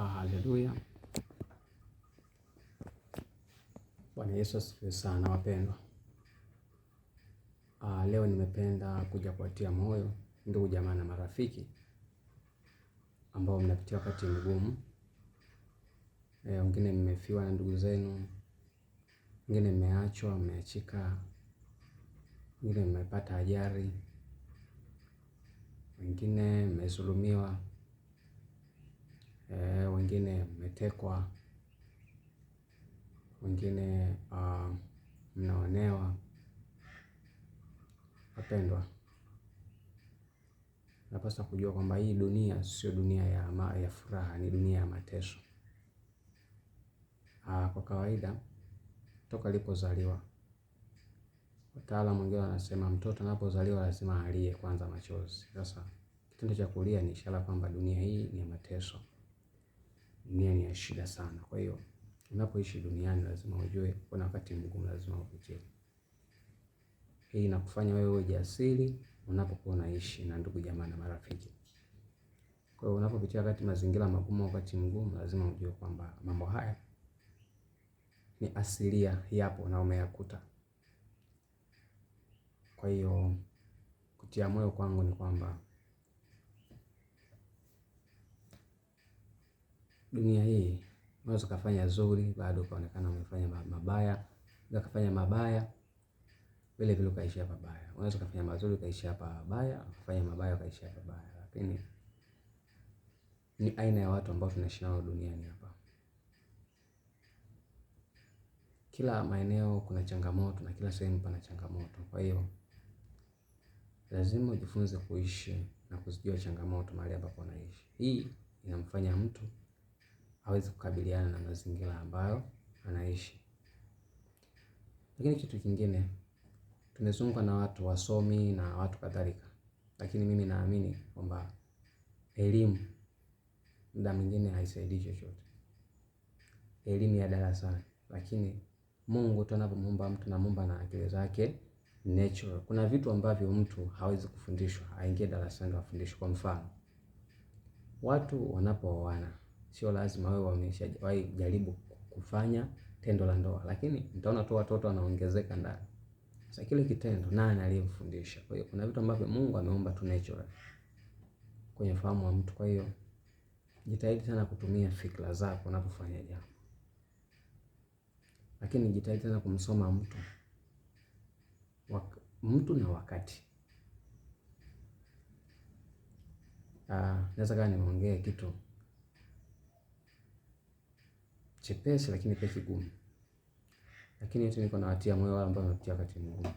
Haleluya. Bwana Yesu asifiwe sana wapendwa. Leo nimependa kuja kuwatia moyo ndugu jamaa na marafiki ambao mnapitia wakati mgumu. Wengine mmefiwa na ndugu zenu, wengine mmeachwa, mmeachika, wengine mmepata ajali, wengine mmezulumiwa, wengine mmetekwa, wengine mnaonewa. Wapendwa, napaswa kujua kwamba hii dunia sio dunia ya furaha, ni dunia ya mateso. Kwa kawaida toka alipozaliwa, wataalamu wengine wanasema mtoto anapozaliwa lazima alie kwanza machozi. Sasa kitendo cha kulia ni ishara kwamba dunia hii ni ya mateso, dunia ni ya shida sana. Kwa hiyo unapoishi duniani lazima ujue kuna wakati mgumu lazima upitie. Hii inakufanya wewe uwe jasiri unapokuwa unaishi na ndugu jamaa na marafiki. Kwa hiyo unapopitia wakati mazingira magumu, wakati mgumu, lazima ujue kwamba mambo haya ni asilia, yapo na umeyakuta. Kwa hiyo kutia moyo kwangu ni kwamba dunia hii unaweza kufanya zuri bado ukaonekana umefanya mabaya, ukafanya mabaya vile vile ukaishia pabaya. Unaweza kufanya mazuri ukaishia pabaya, ukafanya mabaya ukaishia pabaya. Lakini ni aina ya watu ambao tunaishi nao duniani hapa. Kila maeneo kuna changamoto na kila sehemu pana changamoto. Kwa hiyo lazima ujifunze kuishi na kuzijua changamoto mahali ambapo unaishi. Hii inamfanya mtu hawezi kukabiliana na mazingira ambayo anaishi. Lakini kitu kingine, tumezungukwa na watu wasomi na watu kadhalika. Lakini mimi naamini kwamba elimu muda mwingine haisaidii chochote. Elimu ya darasani, lakini Mungu tunapomuumba mtu anamuumba na akili zake natural. Kuna vitu ambavyo mtu hawezi kufundishwa, aingie darasani afundishwe. Kwa mfano, watu wanapooana sio lazima wewe wameshawahi jaribu kufanya tendo la ndoa, lakini mtaona tu watoto wanaongezeka ndani. Sasa kile kitendo nani aliyemfundisha? Kwa hiyo kuna vitu ambavyo Mungu ameumba tu natural kwenye fahamu wa mtu. Kwa hiyo jitahidi sana kutumia fikra zako unapofanya jambo. Lakini jitahidi sana kumsoma mtu na wakati. Naweza kama nimeongea kitu chepesi lakini pia kigumu. Lakini yote niko nawatia moyo wale ambao wanapitia wakati mgumu.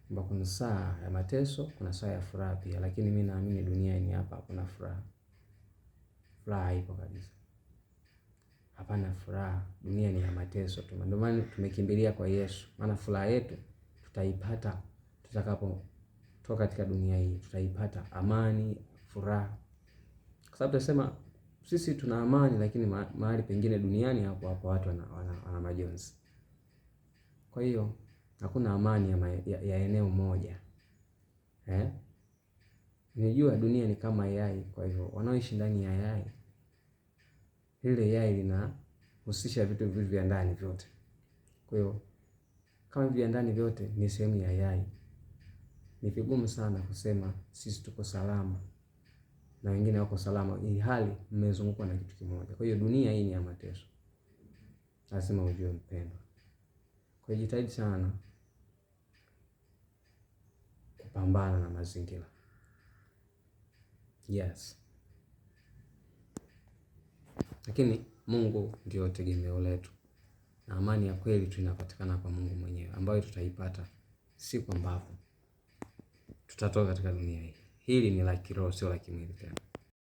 Kwamba kuna saa ya mateso, kuna saa ya furaha pia, lakini mimi naamini dunia ni hapa hakuna furaha. Furaha haipo kabisa. Hapana furaha, dunia ni ya mateso tu. Ndio maana tumekimbilia kwa Yesu. Maana furaha yetu tutaipata tutakapotoka katika dunia hii. Tutaipata amani, furaha. Kwa sababu tunasema sisi tuna amani, lakini mahali pengine duniani hapo watu wana majonzi. Kwa hiyo hakuna amani ya eneo moja. Unajua dunia ni kama yai, kwa hivyo wanaoishi ndani ya yai, ile yai linahusisha vitu vya ndani vyote. Kwa hiyo kama vya ndani vyote ni sehemu ya yai, ni vigumu sana kusema sisi tuko salama na wengine wako salama, ili hali mmezungukwa na kitu kimoja. Kwa hiyo dunia hii ni ya mateso. Lazima ujue mpendwa. Kwa hiyo jitahidi sana kupambana na mazingira. Yes. Lakini Mungu ndio tegemeo letu. Na amani ya kweli tu inapatikana kwa Mungu mwenyewe, ambayo tutaipata siku ambapo tutatoka katika dunia hii. Hili ni la kiroho, sio la kimwili tena.